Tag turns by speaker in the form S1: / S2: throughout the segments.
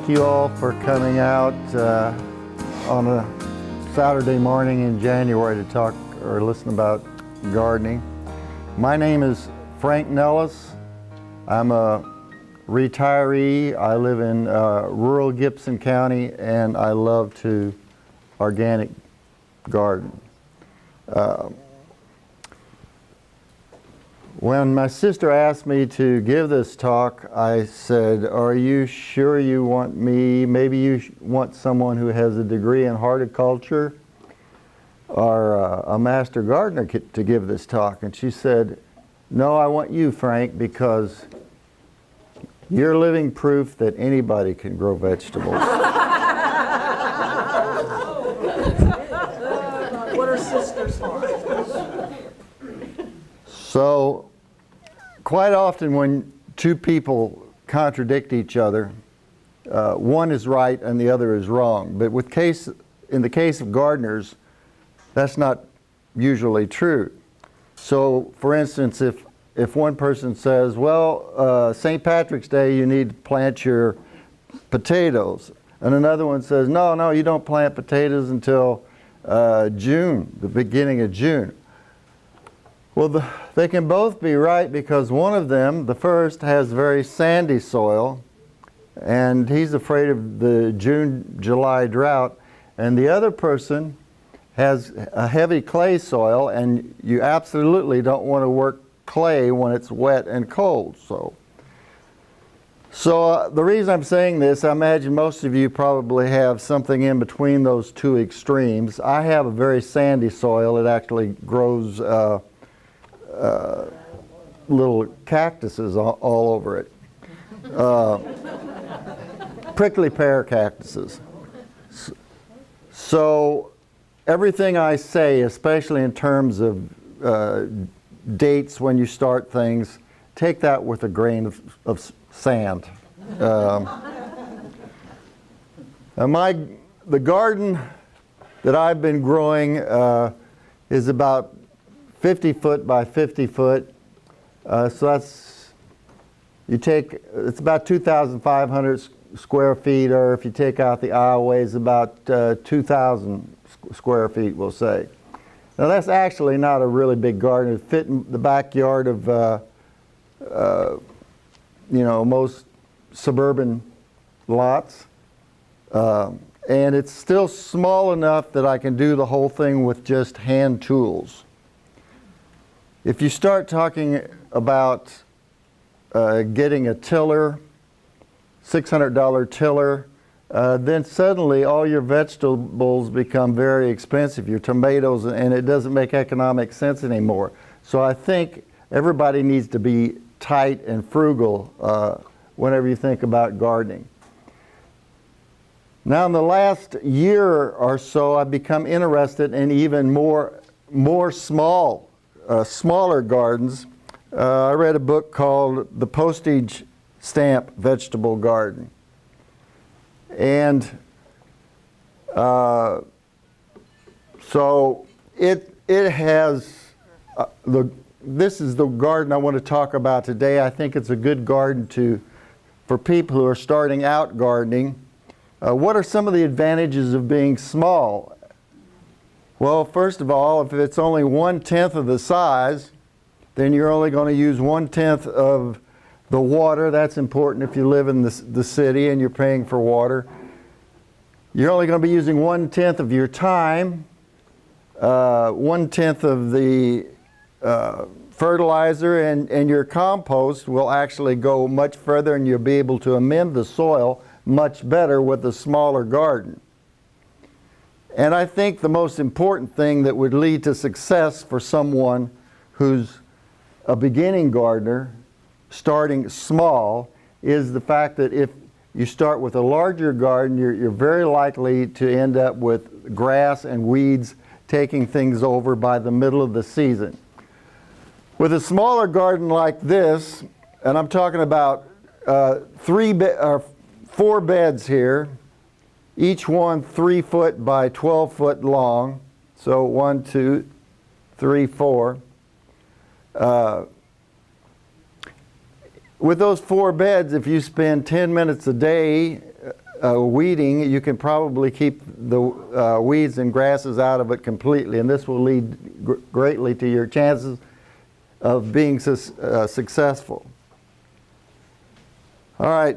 S1: thank you all for coming out on a Saturday morning in January to talk or listen about gardening. My name is Frank Nellis. I'm a retiree. I live in rural Gibson County, and I love to organic garden. When my sister asked me to give this talk, I said, "Are you sure you want me? Maybe you want someone who has a degree in horticulture or a master gardener to give this talk." And she said, "No, I want you, Frank, because you're living proof that anybody can grow vegetables."
S2: What are sisters for?
S1: So, quite often when two people contradict each other, one is right and the other is wrong. But in the case of gardeners, that's not usually true. So, for instance, if one person says, well, St. Patrick's Day you need to plant your potatoes, and another one says, no, you don't plant potatoes until June, the beginning of June. Well, they can both be right, because one of them, the first, has very sandy soil, and he's afraid of the June-July drought, and the other person has a heavy clay soil, and you absolutely don't want to work clay when it's wet and cold. So the reason I'm saying this, I imagine most of you probably have something in between those two extremes. I have a very sandy soil. It actually grows little cactuses all over it. Prickly pear cactuses. So everything I say, especially in terms of dates when you start things, take that with a grain of sand. The garden that I've been growing is about 50 foot by 50 foot. So it's about 2,500 square feet, or if you take out the aisleways, about 2,000 square feet, we'll say. Now that's actually not a really big garden. It fit in the backyard of most suburban lots. And it's still small enough that I can do the whole thing with just hand tools. If you start talking about getting a tiller, $600 tiller, then suddenly all your vegetables become very expensive, your tomatoes, and it doesn't make economic sense anymore. So I think everybody needs to be tight and frugal whenever you think about gardening. Now in the last year or so, I've become interested in even more smaller gardens. I read a book called The Postage Stamp Vegetable Garden. And so it has, this is the garden I want to talk about today. I think it's a good garden for people who are starting out gardening. What are some of the advantages of being small? Well, first of all, if it's only 1/10 of the size, then you're only going to use 1/10 of the water. That's important if you live in the city and you're paying for water. You're only going to be using 1/10 of your time, 1/10 of the fertilizer, and your compost will actually go much further, and you'll be able to amend the soil much better with a smaller garden. And I think the most important thing that would lead to success for someone who's a beginning gardener starting small is the fact that if you start with a larger garden, you're very likely to end up with grass and weeds taking things over by the middle of the season. With a smaller garden like this, and I'm talking about 4 beds here, each one 3 foot by 12 foot long, so 1, 2, 3, 4. With those 4 beds, if you spend 10 minutes a day weeding, you can probably keep the weeds and grasses out of it completely, and this will lead greatly to your chances of being successful. All right,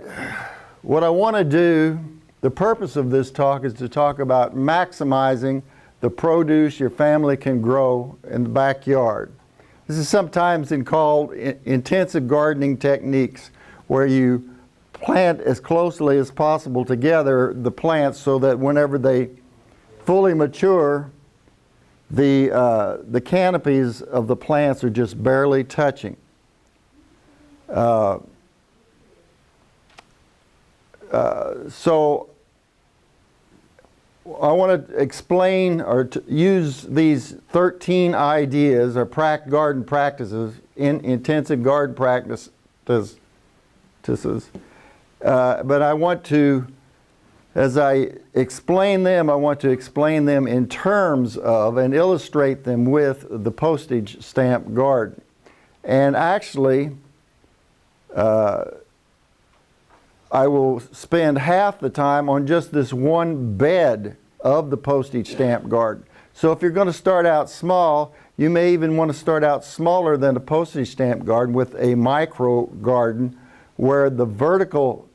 S1: what I want to do, the purpose of this talk is to talk about maximizing the produce your family can grow in the backyard. This is sometimes called intensive gardening techniques, where you plant as closely as possible together the plants so that whenever they fully mature, the canopies of the plants are just barely touching. So I want to explain or to use these 13 ideas or garden practices in intensive garden practices. But I want to, as I explain them, I want to explain them in terms of and illustrate them with the postage stamp garden. And actually, I will spend half the time on just this one bed of the postage stamp garden. So if you're going to start out small, you may even want to start out smaller than a postage stamp garden with a micro garden where the vertical,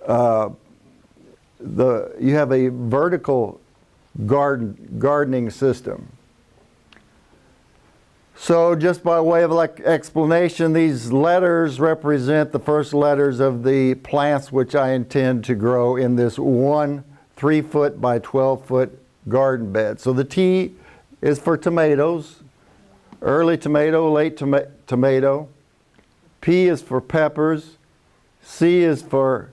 S1: you have a vertical gardening system. So just by way of explanation, these letters represent the first letters of the plants which I intend to grow in this one 3-foot by 12-foot garden bed. So the T is for tomatoes, early tomato, late tomato. P is for peppers. C is for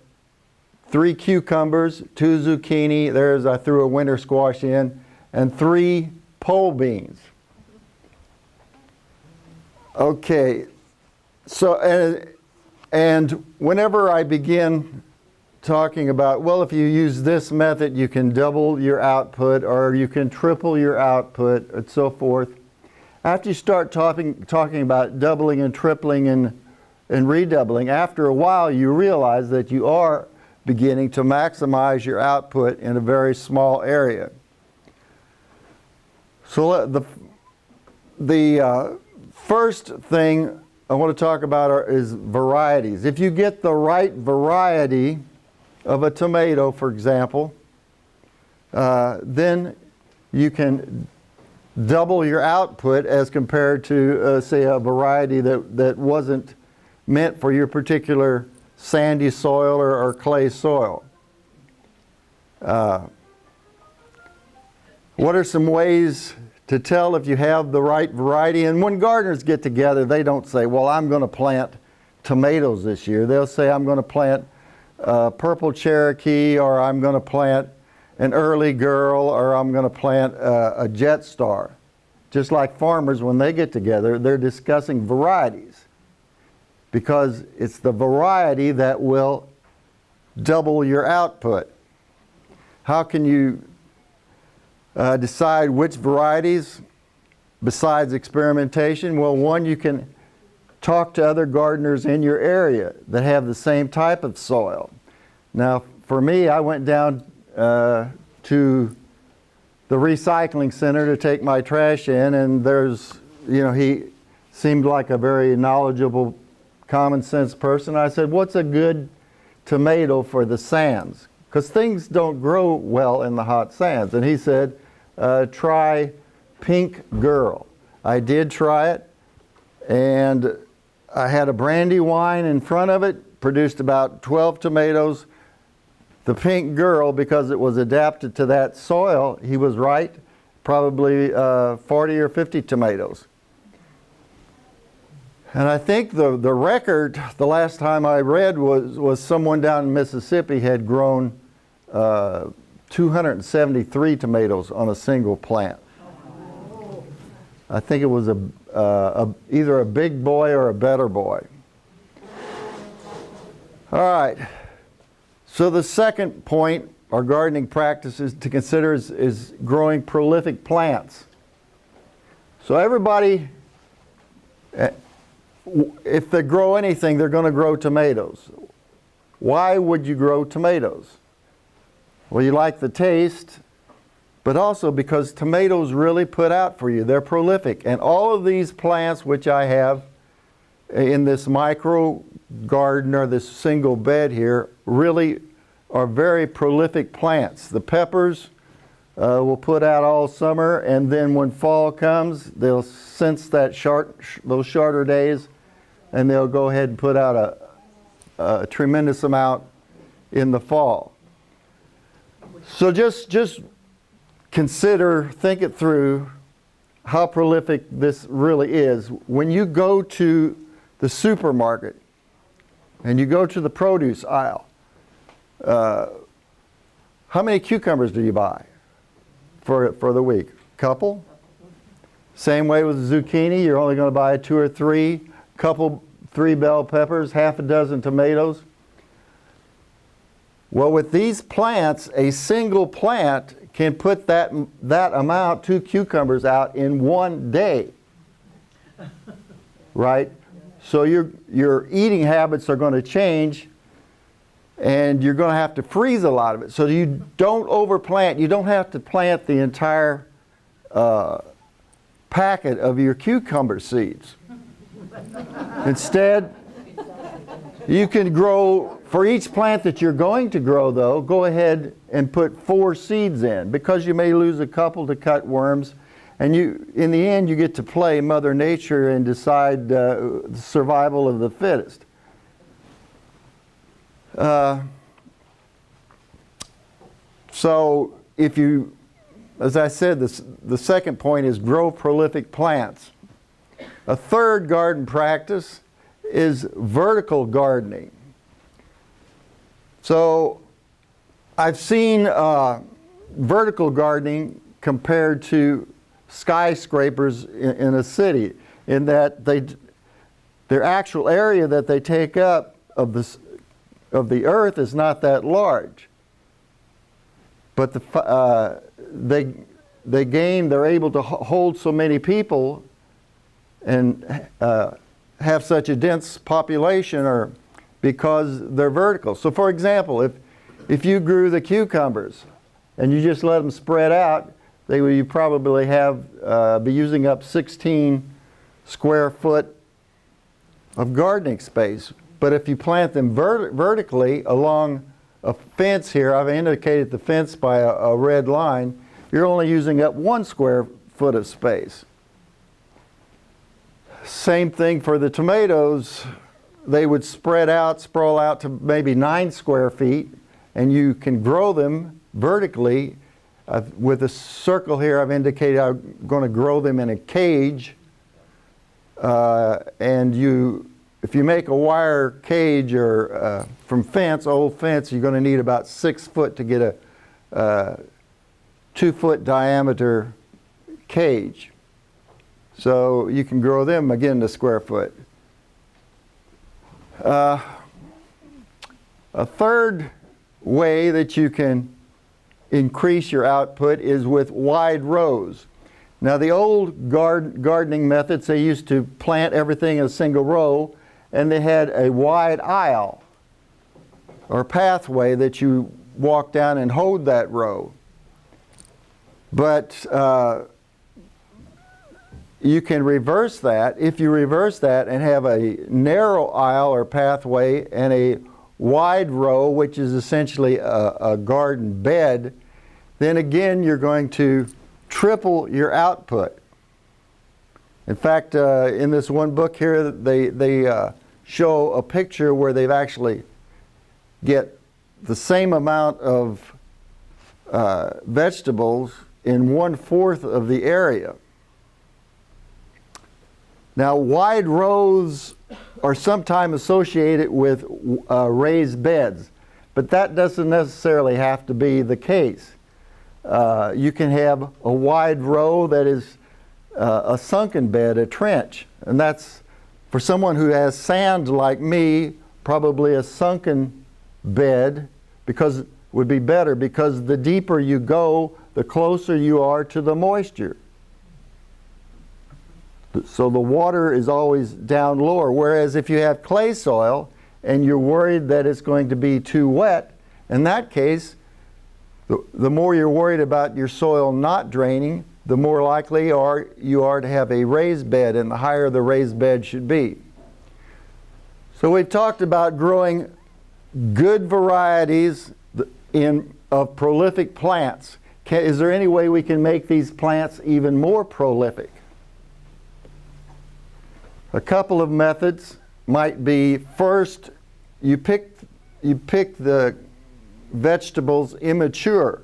S1: 3 cucumbers, 2 zucchini, I threw a winter squash in, and 3 pole beans. Okay, so and whenever I begin talking about, well, if you use this method, you can double your output or you can triple your output and so forth. After you start talking about doubling and tripling and redoubling, after a while you realize that you are beginning to maximize your output in a very small area. So the first thing I want to talk about is varieties. If you get the right variety of a tomato, for example, then you can double your output as compared to, say, a variety that wasn't meant for your particular sandy soil or clay soil. What are some ways to tell if you have the right variety? And when gardeners get together, they don't say, well, I'm going to plant tomatoes this year. They'll say, I'm going to plant purple Cherokee, or I'm going to plant an early girl, or I'm going to plant a jet star. Just like farmers, when they get together, they're discussing varieties, because it's the variety that will double your output. How can you decide which varieties besides experimentation? Well, one, you can talk to other gardeners in your area that have the same type of soil. Now, for me, I went down to the recycling center to take my trash in, and he seemed like a very knowledgeable, common sense person. I said, what's a good tomato for the sands? Because things don't grow well in the hot sands. And he said, try Pink Girl. I did try it, and I had a brandy wine in front of it, produced about 12 tomatoes. The Pink Girl, because it was adapted to that soil, he was right, probably 40 or 50 tomatoes. And I think the record, the last time I read, was someone down in Mississippi had grown 273 tomatoes on a single plant. I think it was either a big boy or a better boy. All right. So the second point, or gardening practices to consider, is growing prolific plants. So everybody, if they grow anything, they're going to grow tomatoes. Why would you grow tomatoes? Well, you like the taste, but also because tomatoes really put out for you. They're prolific. And all of these plants which I have in this micro garden or this single bed here really are very prolific plants. The peppers will put out all summer, and then when fall comes, they'll sense that those shorter days, and they'll go ahead and put out a tremendous amount in the fall. So just consider, think it through, how prolific this really is. When you go to the supermarket and you go to the produce aisle, how many cucumbers do you buy for the week? Couple? Same way with zucchini, you're only going to buy 2 or 3, couple 3 bell peppers, half a dozen tomatoes. Well, with these plants, a single plant can put that amount, 2 cucumbers out in one day, right? So your eating habits are going to change, and you're going to have to freeze a lot of it. So you don't overplant. You don't have to plant the entire packet of your cucumber seeds. Instead, you can grow, for each plant that you're going to grow though, go ahead and put 4 seeds in, because you may lose a couple to cut worms, and in the end you get to play Mother Nature and decide the survival of the fittest. So if you, as I said, the second point is grow prolific plants. A third garden practice is vertical gardening. So I've seen vertical gardening compared to skyscrapers in a city, in that their actual area that they take up of the earth is not that large, but they're able to hold so many people and have such a dense population, or because they're vertical. So for example, if you grew the cucumbers and you just let them spread out, you probably be using up 16 square foot of gardening space. But if you plant them vertically along a fence here, I've indicated the fence by a red line, you're only using up 1 square foot of space. Same thing for the tomatoes. They would sprawl out to maybe 9 square feet, and you can grow them vertically. With a circle here, I've indicated I'm going to grow them in a cage. And if you make a wire cage or from old fence, you're going to need about 6 foot to get a 2 foot diameter cage. So you can grow them again to square foot. A third way that you can increase your output is with wide rows. Now the old gardening methods, they used to plant everything in a single row, and they had a wide aisle or pathway that you walk down and hold that row. But you can reverse that. If you reverse that and have a narrow aisle or pathway and a wide row, which is essentially a garden bed, then again you're going to triple your output. In fact, in this one book here, they show a picture where they've actually get the same amount of vegetables in 1/4 of the area. Now, wide rows are sometimes associated with raised beds, but that doesn't necessarily have to be the case. You can have a wide row that is a sunken bed, a trench, and that's, for someone who has sand like me, probably a sunken bed would be better, because the deeper you go, the closer you are to the moisture. So the water is always down lower, whereas if you have clay soil and you're worried that it's going to be too wet, in that case, The more you're worried about your soil not draining, the more likely you are to have a raised bed, and the higher the raised bed should be. So we've talked about growing good varieties of prolific plants. Is there any way we can make these plants even more prolific? A couple of methods might be, first, you pick the vegetables immature.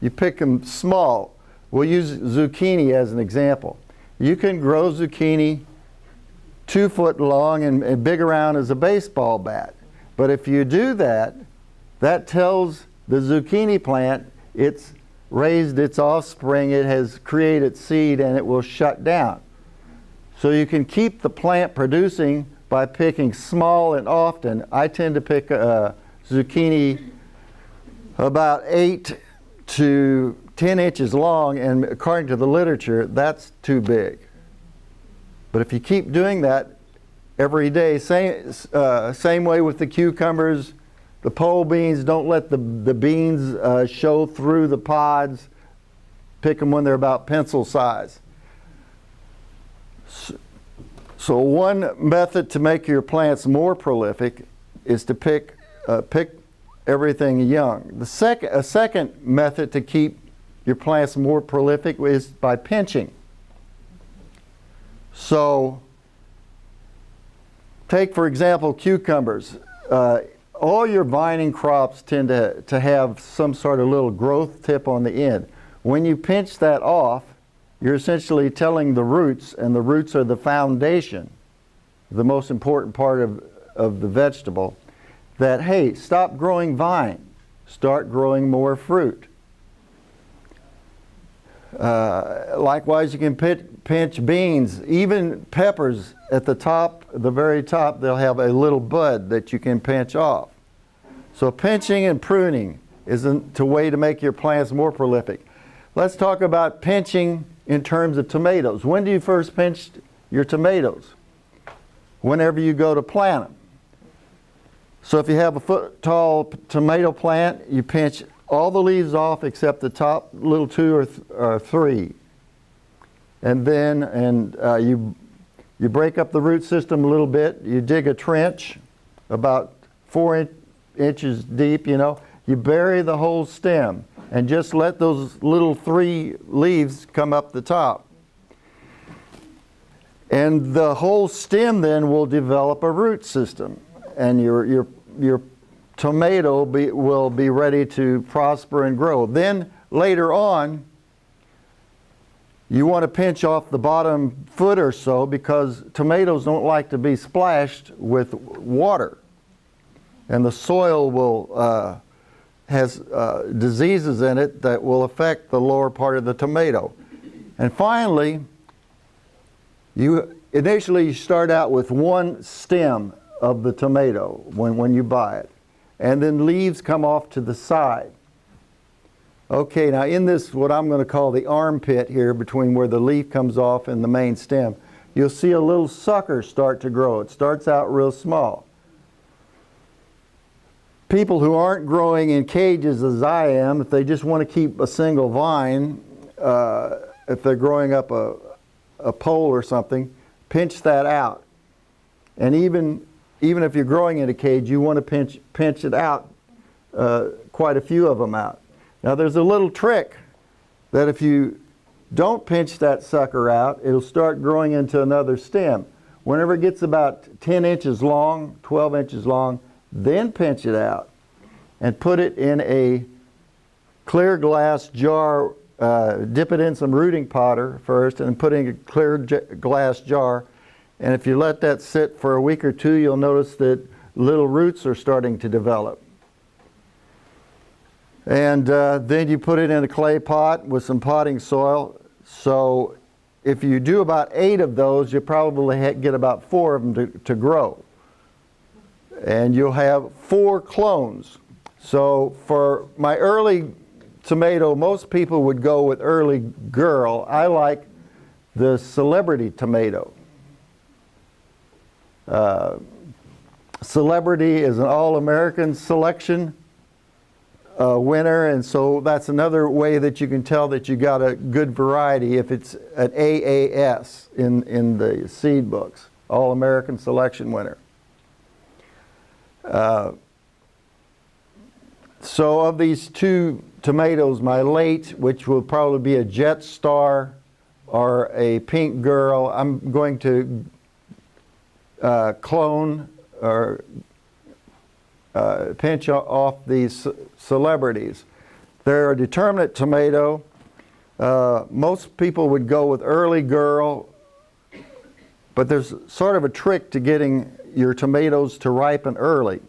S1: You pick them small. We'll use zucchini as an example. You can grow zucchini 2 foot long and big around as a baseball bat. But if you do that, that tells the zucchini plant it's raised its offspring, it has created seed, and it will shut down. So you can keep the plant producing by picking small and often. I tend to pick zucchini about 8 to 10 inches long, and according to the literature, that's too big. But if you keep doing that every day, same way with the cucumbers, the pole beans, don't let the beans show through the pods. Pick them when they're about pencil size. So one method to make your plants more prolific is to pick everything young. A second method to keep your plants more prolific is by pinching. So take, for example, cucumbers. All your vining crops tend to have some sort of little growth tip on the end. When you pinch that off, you're essentially telling the roots, and the roots are the foundation, the most important part of the vegetable, that, hey, stop growing vine, start growing more fruit. Likewise, you can pinch beans, even peppers at the top, the very top, they'll have a little bud that you can pinch off. So pinching and pruning is a way to make your plants more prolific. Let's talk about pinching in terms of tomatoes. When do you first pinch your tomatoes? Whenever you go to plant them. So if you have a foot tall tomato plant, you pinch all the leaves off except the top little 2 or 3. And then you break up the root system a little bit. You dig a trench about 4 inches deep, you know. You bury the whole stem and just let those little 3 leaves come up the top. And the whole stem then will develop a root system, and your tomato will be ready to prosper and grow. Then later on, you want to pinch off the bottom foot or so, because tomatoes don't like to be splashed with water, and the soil has diseases in it that will affect the lower part of the tomato. And finally, you initially start out with 1 stem of the tomato when you buy it, and then leaves come off to the side. Okay, now in this, what I'm going to call the armpit here, between where the leaf comes off and the main stem, you'll see a little sucker start to grow. It starts out real small. People who aren't growing in cages as I am, if they just want to keep a single vine, if they're growing up a pole or something, pinch that out. And even if you're growing in a cage, you want to pinch it out, quite a few of them out. Now there's a little trick that if you don't pinch that sucker out, it'll start growing into another stem. Whenever it gets about 10 inches long, 12 inches long, then pinch it out and put it in a clear glass jar. Dip it in some rooting powder first and put it in a clear glass jar. And if you let that sit for a week or 2, you'll notice that little roots are starting to develop. And then you put it in a clay pot with some potting soil. So if you do about 8 of those, you probably get about 4 of them to grow. And you'll have 4 clones. So for my early tomato, most people would go with early girl. I like the celebrity tomato. Celebrity is an all-American selection winter, and so that's another way that you can tell that you got a good variety if it's an AAS in the seed books, All American Selection Winner. So of these two tomatoes, my late, which will probably be a Jet Star or a Pink Girl, I'm going to clone or pinch off these celebrities. They're a determinate tomato. Most people would go with Early Girl, but there's sort of a trick to getting your tomatoes to ripen early.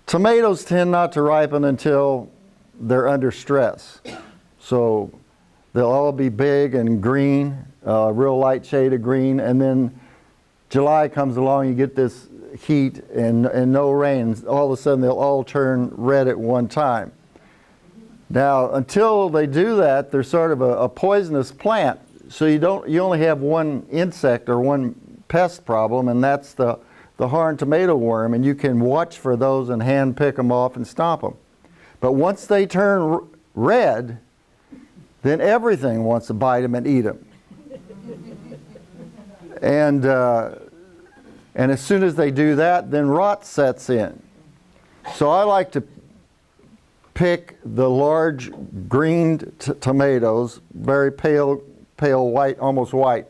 S1: Tomatoes tend not to ripen until they're under stress. So they'll all be big and green, real light shade of green, and then July comes along, you get this heat and no rain. All of a sudden they'll all turn red at one time. Now, until they do that, they're sort of a poisonous plant. So you only have one insect or one pest problem, and that's the horned tomato worm, and you can watch for those and hand pick them off and stop them. But once they turn red, then everything wants to bite them and eat them. And as soon as they do that, then rot sets in. So I like to pick the large green tomatoes, very pale white, almost white.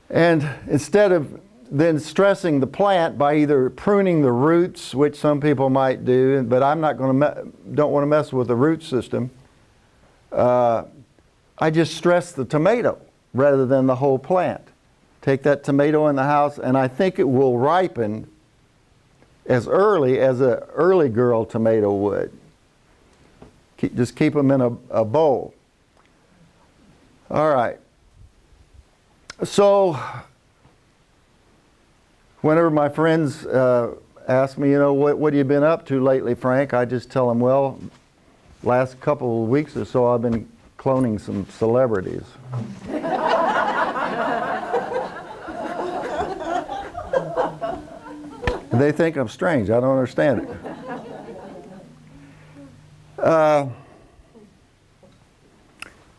S1: And instead of then stressing the plant by either pruning the roots, which some people might do, but I'm not going to don't want to mess with the root system, I just stress the tomato rather than the whole plant. Take that tomato in the house, and I think it will ripen as early as an Early Girl tomato would. Just keep them in a bowl. All right. So whenever my friends ask me, what have you been up to lately, Frank? I just tell them, well, last couple of weeks or so I've been cloning some celebrities. They think I'm strange. I don't understand it.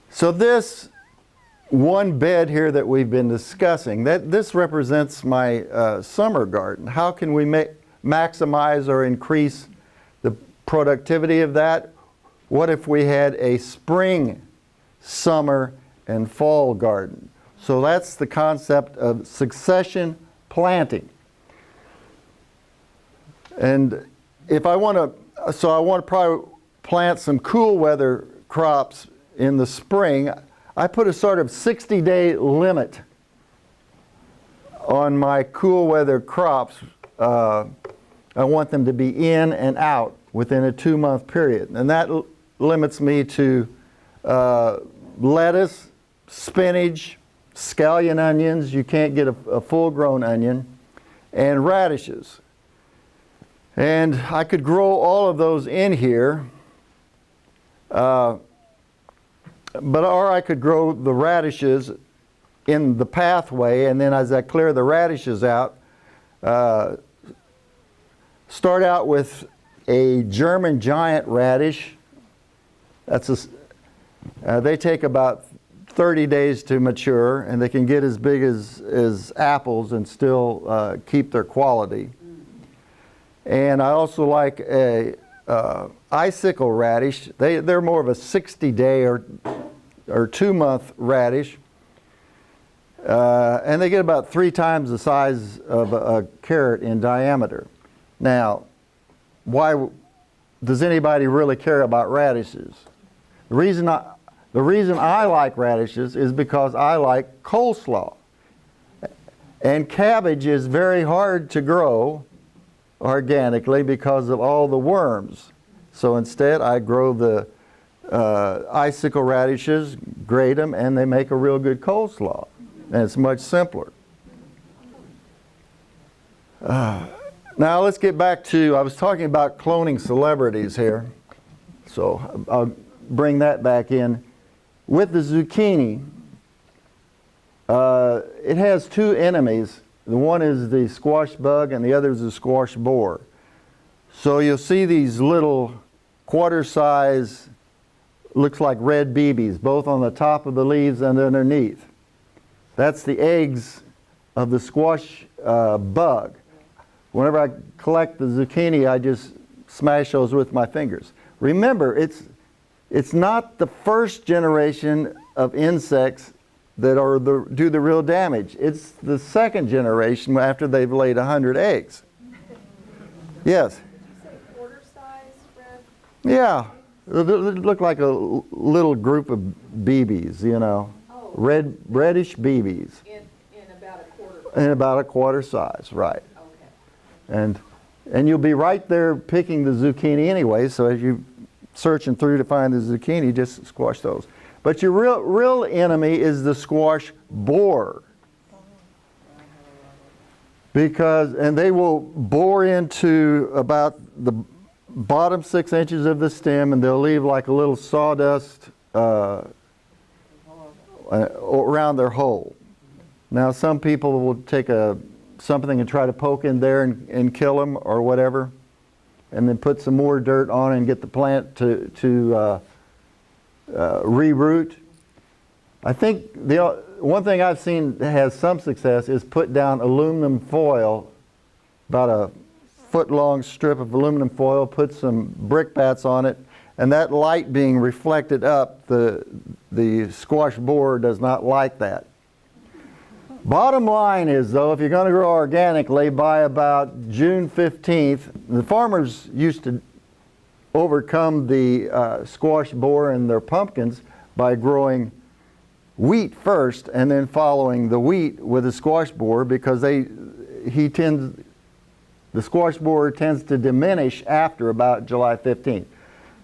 S1: So this one bed here that we've been discussing, this represents my summer garden. How can we maximize or increase the productivity of that? What if we had a spring, summer, and fall garden? So that's the concept of succession planting. And if I want to probably plant some cool weather crops in the spring, I put a sort of 60-day limit on my cool weather crops. I want them to be in and out within a 2-month period. And that limits me to lettuce, spinach, scallion onions. You can't get a full-grown onion, and radishes. And I could grow all of those in here, or I could grow the radishes in the pathway, and then as I clear the radishes out, start out with a German giant radish. They take about 30 days to mature, and they can get as big as apples and still keep their quality. And I also like a icicle radish. They're more of a 60-day or 2-month radish. And they get about 3 times the size of a carrot in diameter. Now, why does anybody really care about radishes? The reason I like radishes is because I like coleslaw. And cabbage is very hard to grow organically because of all the worms. So instead I grow the icicle radishes, grate them, and they make a real good coleslaw. And it's much simpler. Now let's get back to, I was talking about cloning celebrities here. So I'll bring that back in. With the zucchini, it has 2 enemies. The one is the squash bug and the other is the squash borer. So you'll see these little quarter-size, looks like red BBs, both on the top of the leaves and underneath. That's the eggs of the squash bug. Whenever I collect the zucchini, I just smash those with my fingers. Remember, it's not the first generation of insects that do the real damage. It's the second generation after they've laid 100 eggs. Yes?
S3: Quarter size red?
S1: Yeah. They look like a little group of BBs, you know.
S3: Oh.
S1: Reddish BBs.
S3: In about a quarter.
S1: In about a quarter size, right.
S3: Okay.
S1: And you'll be right there picking the zucchini anyway, so as you're searching through to find the zucchini, just squash those. But your real enemy is the squash borer. And they will bore into about the bottom 6 inches of the stem, and they'll leave like a little sawdust around their hole. Now some people will take something and try to poke in there and kill them or whatever, and then put some more dirt on it and get the plant to reroot. I think the one thing I've seen that has some success is put down aluminum foil, about a foot-long strip of aluminum foil, put some brickbats on it, and that light being reflected up, the squash borer does not like that. Bottom line is, though, if you're going to grow organically, by about June 15th, the farmers used to overcome the squash borer in their pumpkins by growing wheat first and then following the wheat with a squash borer, because the squash borer tends to diminish after about July 15th.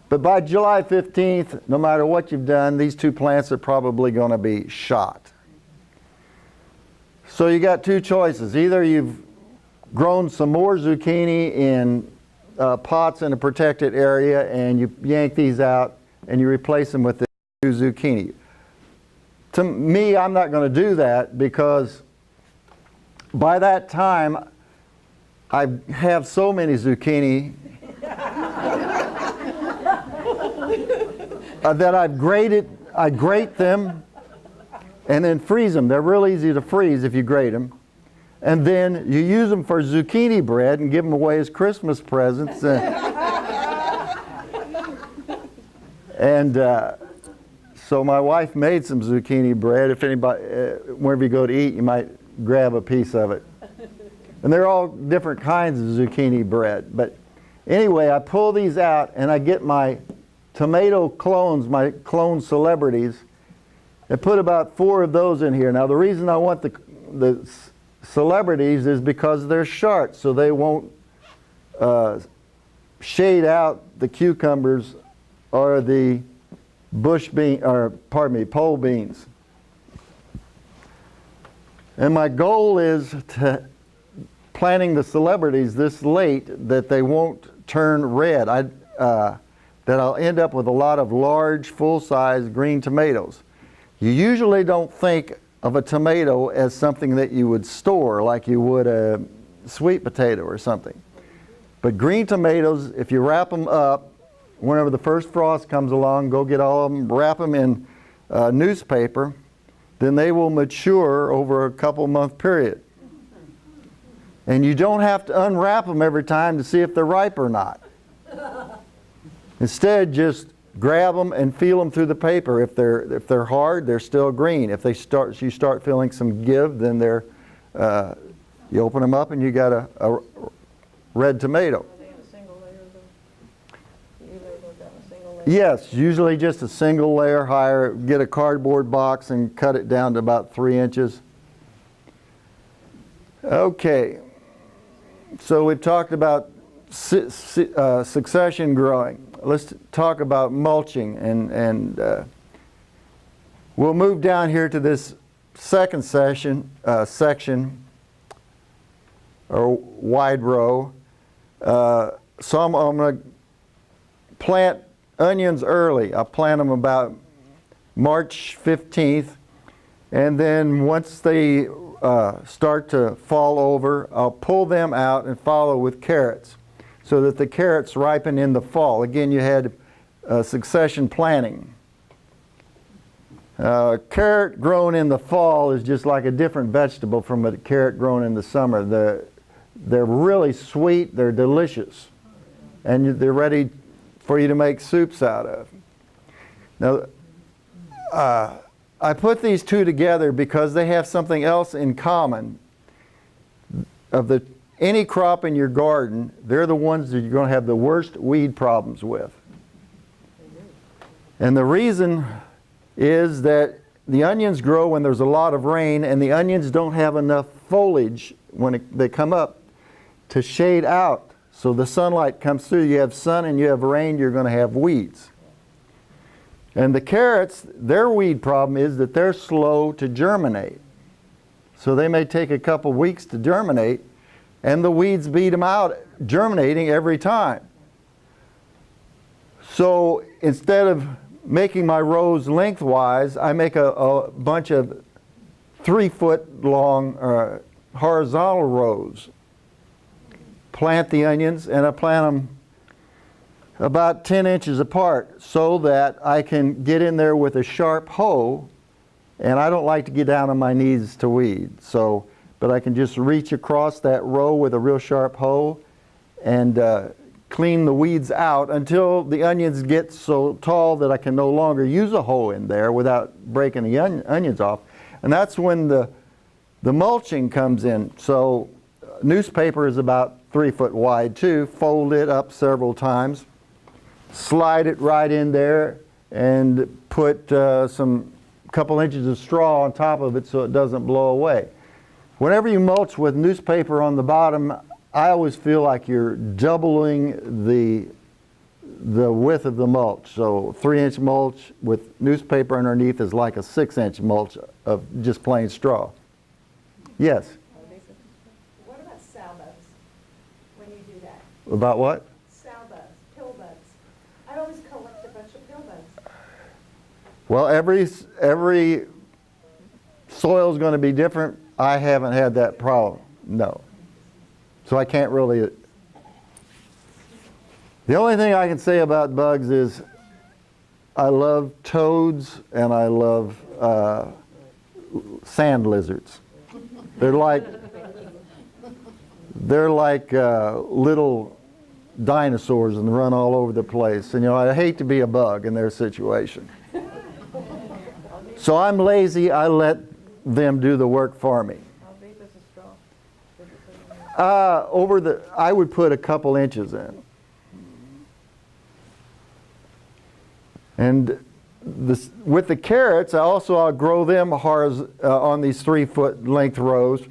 S1: But by July 15th, no matter what you've done, these two plants are probably going to be shot. So you got two choices. Either you've grown some more zucchini in pots in a protected area and you yank these out and you replace them with the new zucchini. To me, I'm not going to do that, because by that time I have so many zucchini that I grate them and then freeze them. They're real easy to freeze if you grate them. And then you use them for zucchini bread and give them away as Christmas presents. So my wife made some zucchini bread. If anybody, whenever you go to eat, you might grab a piece of it. And they're all different kinds of zucchini bread. But anyway, I pull these out and I get my tomato clones, my clone celebrities, and put about 4 of those in here. Now the reason I want the celebrities is because they're short, so they won't shade out the cucumbers or the pole beans. And my goal is to planting the celebrities this late that they won't turn red. That I'll end up with a lot of large, full-size green tomatoes. You usually don't think of a tomato as something that you would store like you would a sweet potato or something. But green tomatoes, if you wrap them up, whenever the first frost comes along, go get all of them, wrap them in newspaper, then they will mature over a couple-month period. And you don't have to unwrap them every time to see if they're ripe or not. Instead, just grab them and feel them through the paper. If they're hard, they're still green. If you start feeling some give, then you open them up and you got a red tomato. Yes, usually just a single layer higher. Get a cardboard box and cut it down to about 3 inches. Okay, so we've talked about succession growing. Let's talk about mulching, and we'll move down here to this second section or wide row. So I'm going to plant onions early. I'll plant them about March 15th, and then once they start to fall over, I'll pull them out and follow with carrots. so that the carrots ripen in the fall. Again, you had succession planting. Carrot grown in the fall is just like a different vegetable from a carrot grown in the summer. They're really sweet, they're delicious, and they're ready for you to make soups out of. Now, I put these two together because they have something else in common. Of any crop in your garden, they're the ones that you're going to have the worst weed problems with. And the reason is that the onions grow when there's a lot of rain, and the onions don't have enough foliage when they come up to shade out. So the sunlight comes through, you have sun and you have rain, you're going to have weeds. And the carrots, their weed problem is that they're slow to germinate. So they may take a couple weeks to germinate, and the weeds beat them out germinating every time. So instead of making my rows lengthwise, I make a bunch of 3-foot long horizontal rows. Plant the onions, and I plant them about 10 inches apart so that I can get in there with a sharp hoe, and I don't like to get down on my knees to weed. But I can just reach across that row with a real sharp hoe and clean the weeds out until the onions get so tall that I can no longer use a hoe in there without breaking the onions off. And that's when the mulching comes in. So newspaper is about 3 foot wide too. Fold it up several times, slide it right in there, and put some couple inches of straw on top of it so it doesn't blow away. Whenever you mulch with newspaper on the bottom, I always feel like you're doubling the width of the mulch. So 3-inch mulch with newspaper underneath is like a 6-inch mulch of just plain straw. Yes?
S3: What about sow bugs when you do that?
S1: About what?
S3: Sow bugs, pill bugs. I always collect a bunch of pill bugs.
S1: Well, every soil is going to be different. I haven't had that problem, no. So I can't really. The only thing I can say about bugs is I love toads and I love sand lizards. They're like little dinosaurs and run all over the place. And I hate to be a bug in their situation. So I'm lazy. I let them do the work for me.
S2: How deep is the straw?
S1: I would put a couple inches in. And with the carrots, I'll grow them on these 3-foot length rows.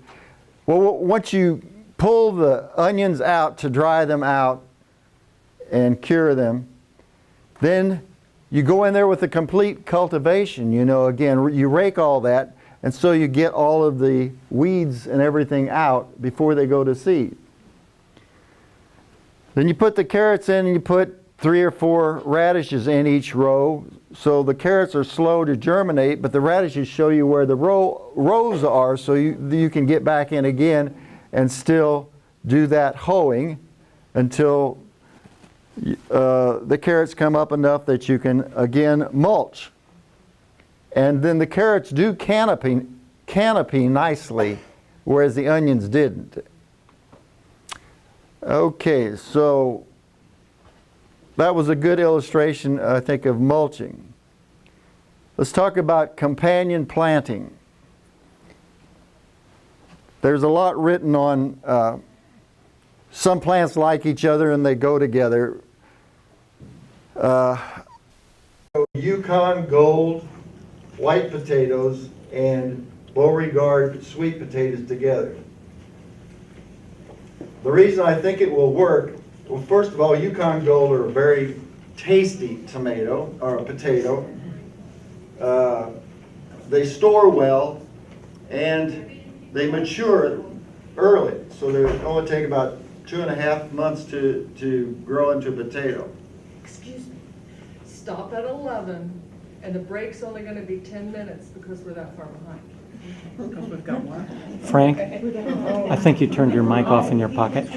S1: Well, once you pull the onions out to dry them out and cure them, then you go in there with a complete cultivation. Again, you rake all that, and so you get all of the weeds and everything out before they go to seed. Then you put the carrots in, and you put 3 or 4 radishes in each row. So the carrots are slow to germinate, but the radishes show you where the rows are, so you can get back in again and still do that hoeing until the carrots come up enough that you can again mulch. And then the carrots do canopy nicely, whereas the onions didn't. Okay, so that was a good illustration, I think, of mulching. Let's talk about companion planting. There's a lot written on some plants like each other and they go together. Yukon Gold, white potatoes, and Beauregard sweet potatoes together. The reason I think it will work, well, first of all, Yukon Gold are a very tasty tomato, or a potato. They store well, and they mature early. So they only take about 2.5 months to grow into a potato.
S2: Excuse me. Stop at 11, and the break's only going to be 10 minutes because we're that far behind. Because we've got one.
S4: Frank, I think you turned your mic off in your pocket.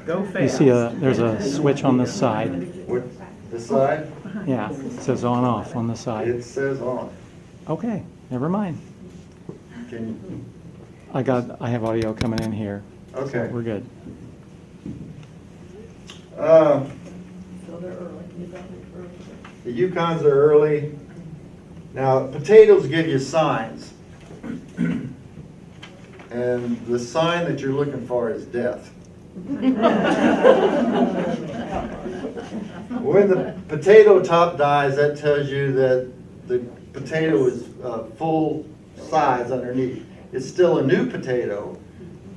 S4: Go
S5: You
S4: fast.
S5: see there's a switch on the side.
S1: What, the side?
S5: Yeah, it says on off on the side.
S1: It says on.
S5: Okay, never mind.
S1: Can
S5: I have audio coming in here.
S1: you, okay.
S5: So we're good.
S2: So they're early. You got it early.
S1: The Yukons are early. Now, potatoes give you signs. And the sign that you're looking for is death. When the potato top dies, that tells you that the potato is full size underneath. It's still a new potato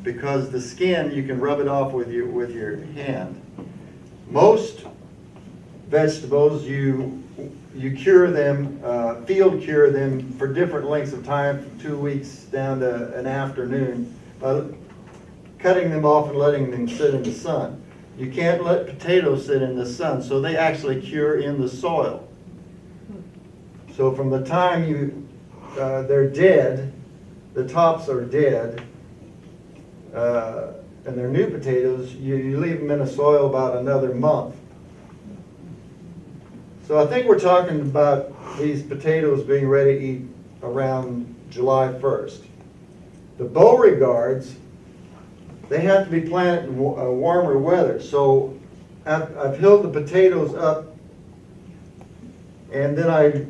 S1: because the skin, you can rub it off with your hand. Most vegetables, you cure them, field cure them for different lengths of time, from 2 weeks down to an afternoon, by cutting them off and letting them sit in the sun. You can't let potatoes sit in the sun, so they actually cure in the soil. So from the time they're dead, the tops are dead, and they're new potatoes, you leave them in the soil about another month. So I think we're talking about these potatoes being ready to eat around July 1st. The Beauregards, they have to be planted in warmer weather. So I've hilled the potatoes up, and then I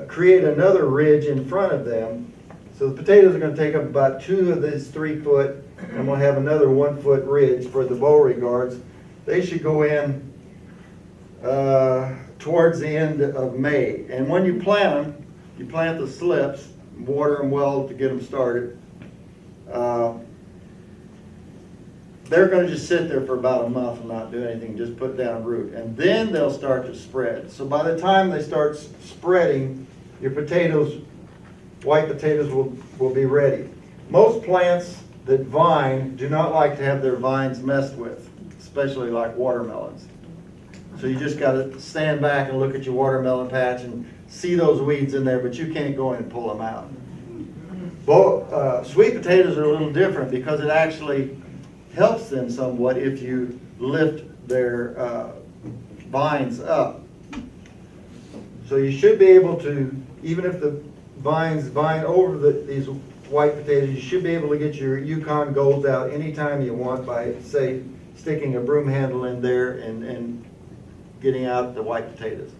S1: create another ridge in front of them. So the potatoes are going to take up about 2 of these 3 foot, and we'll have another 1 foot ridge for the Beauregards. They should go in towards the end of May. And when you plant them, you plant the slips, water them well to get them started. They're going to just sit there for about a month and not do anything, just put down root. And then they'll start to spread. So by the time they start spreading, your potatoes, white potatoes, will be ready. Most plants that vine do not like to have their vines messed with, especially like watermelons. So you just got to stand back and look at your watermelon patch and see those weeds in there, but you can't go in and pull them out. Sweet potatoes are a little different because it actually helps them somewhat if you lift their vines up. So you should be able to, even if the vines vine over these white potatoes, you should be able to get your Yukon Golds out anytime you want by, say, sticking a broom handle in there and getting out the white potatoes.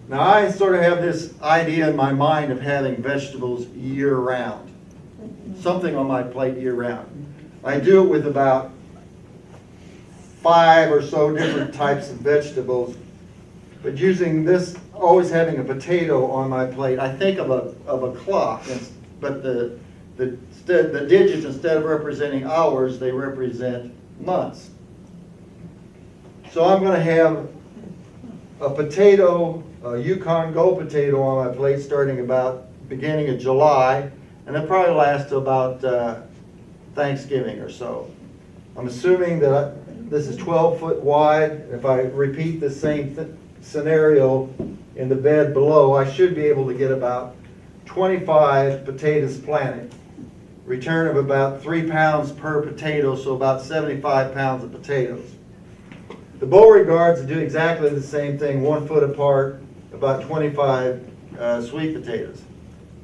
S1: Now I sort of have this idea in my mind of having vegetables year-round. Something on my plate year-round. I do it with about 5 or so different types of vegetables, but using this, always having a potato on my plate, I think of a clock, but the digits, instead of representing hours, they represent months. So I'm going to have a potato, a Yukon Gold potato on my plate starting about beginning of July, and it'll probably last till about Thanksgiving or so. I'm assuming that this is 12 foot wide. If I repeat the same scenario in the bed below, I should be able to get about 25 potatoes planted. Return of about 3 pounds per potato, so about 75 pounds of potatoes. The Beauregards do exactly the same thing, 1 foot apart, about 25 sweet potatoes.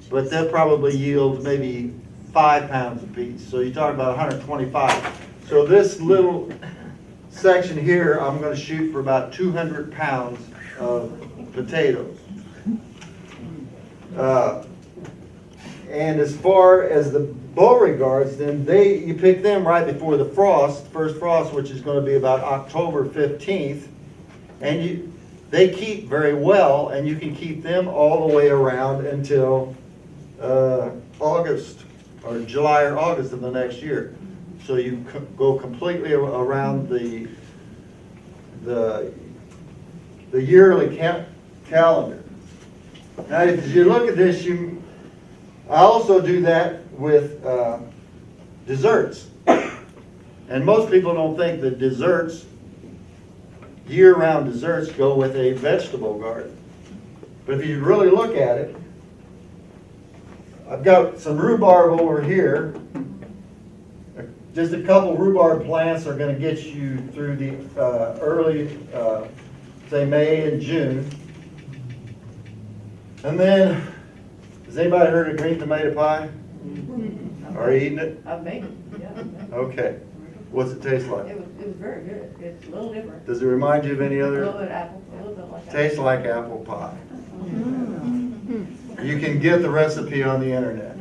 S1: But they'll probably yield maybe 5 pounds apiece. So you talk about 125. So this little section here, I'm going to shoot for about 200 pounds of potatoes. And as far as the Beauregards, then you pick them right before the first frost, which is going to be about October 15th. And they keep very well, and you can keep them all the way around until August, or July or August of the next year. So you go completely around the yearly calendar. Now, if you look at this, I also do that with desserts. And most people don't think that desserts, year-round desserts, go with a vegetable garden. But if you really look at it, I've got some rhubarb over here, just a couple rhubarb plants are gonna get you through the early, say May and June. And then, has anybody heard of green tomato pie? Are you eating it?
S4: I've made it, yeah. I've made it.
S1: Okay. What's it taste like?
S4: It was very good. It's a little different.
S1: Does it remind you of any
S4: A little
S1: other?
S4: bit apple, a little bit like apple.
S1: Tastes like apple pie. You can get the recipe on the internet.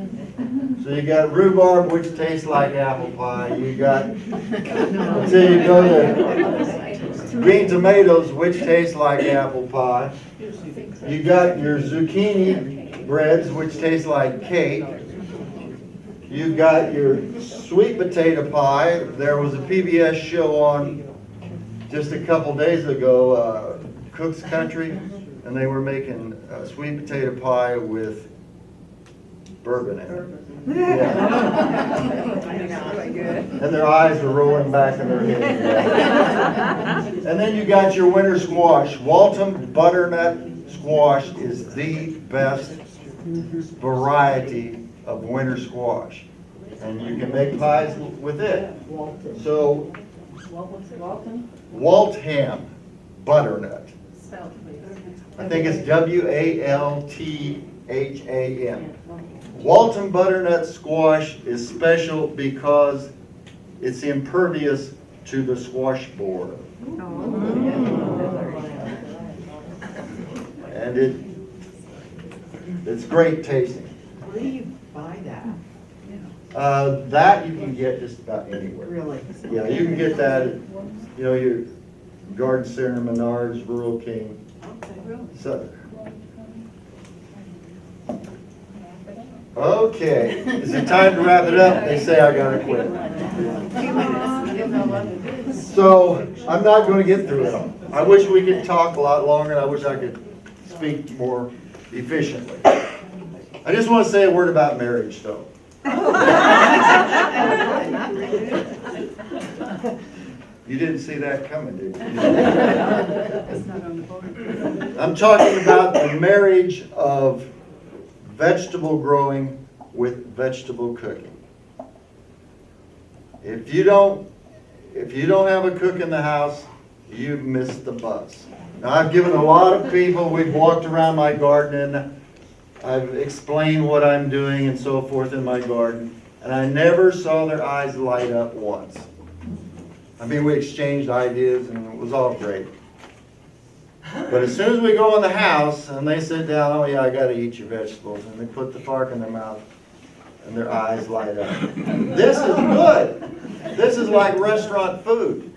S1: So you got rhubarb, which tastes like apple pie. You got, until you go to green tomatoes, which taste like apple pie. You got your zucchini breads, which taste like cake. You got your sweet potato pie. There was a PBS show on just a couple days ago, Cook's Country, and they were making sweet potato pie with bourbon in it. Yeah. And their eyes were rolling back in their head. And then you got your winter squash. Waltham butternut squash is the best variety of winter squash. And you can make pies with it. So, Waltham butternut. I think it's Waltham. Waltham butternut squash is special because it's impervious to the squash board. And it's great tasting.
S6: Where do you buy that?
S1: That you can get just about anywhere.
S6: Really?
S1: Yeah, you can get that at, your Garden Center, Menards, Rural King. So, okay, is it time to wrap it up? They say I gotta quit. So, I'm not gonna get through it all. I wish we could talk a lot longer, and I wish I could speak more efficiently. I just want to say a word about marriage, though. You didn't see that coming, did you? I'm talking about the marriage of vegetable growing with vegetable cooking. If you don't have a cook in the house, you've missed the bus. Now, I've given a lot of people, we've walked around my garden and I've explained what I'm doing and so forth in my garden, and I never saw their eyes light up once. I mean, we exchanged ideas and it was all great. But as soon as we go in the house and they sit down, oh yeah, I gotta eat your vegetables, and they put the fork in their mouth and their eyes light up. This is good. This is like restaurant food.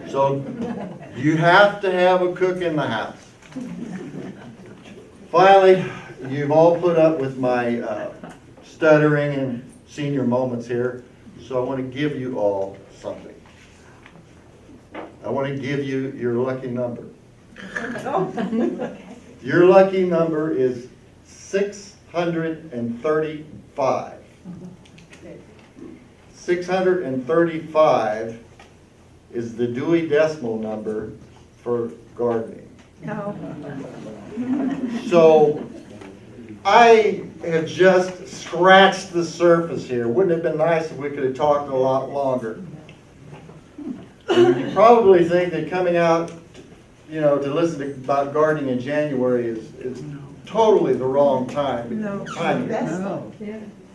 S1: So you have to have a cook in the house. Finally, you've all put up with my stuttering and senior moments here, so I want to give you all something. I want to give you your lucky number. Your lucky number is 635. 635 is the Dewey Decimal number for gardening. So I have just scratched the surface here. Wouldn't it have been nice if we could have talked a lot longer? You probably think that coming out, to listen about gardening in January is totally the wrong time.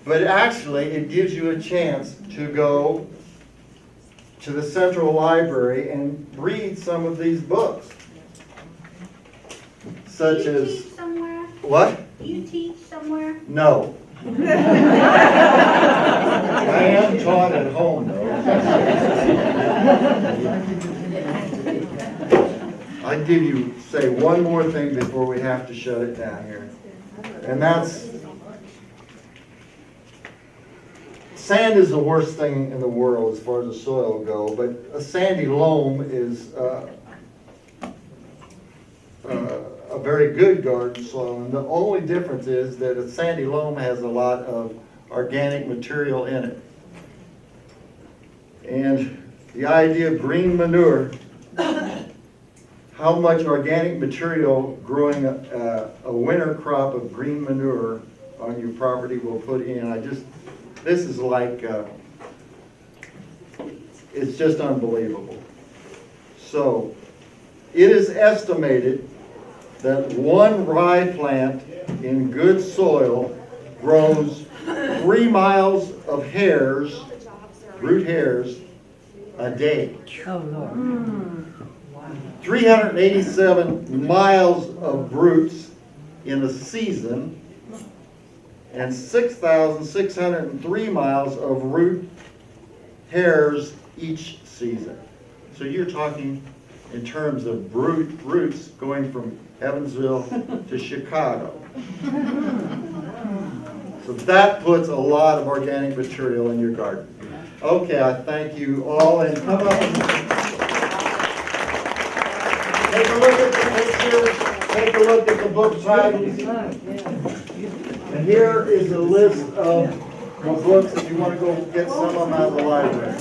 S1: But actually, it gives you a chance to go to the Central Library and read some of these books. Such
S3: Do you
S1: as,
S3: teach somewhere?
S1: what?
S3: Do you teach somewhere?
S1: No. I am taught at home, though. I'd give you, say, one more thing before we have to shut it down here. And that's, sand is the worst thing in the world as far as the soil go, but a sandy loam is a very good garden soil, and the only difference is that a sandy loam has a lot of organic material in it. And the idea of green manure, how much organic material growing a winter crop of green manure on your property will put in, I just This is like, it's just unbelievable. So, it is estimated that one rye plant in good soil grows 3 miles of hairs, root hairs, a day.
S4: Oh, Lord.
S1: 387 miles of roots in a season, and 6,603 miles of root hairs each season. So you're talking in terms of roots going from Evansville to Chicago. So that puts a lot of organic material in your garden. Okay, I thank you all, and come up and take a look at the pictures, take a look at the book titles. And here is a list of the books if you want to go get some of them out of the library.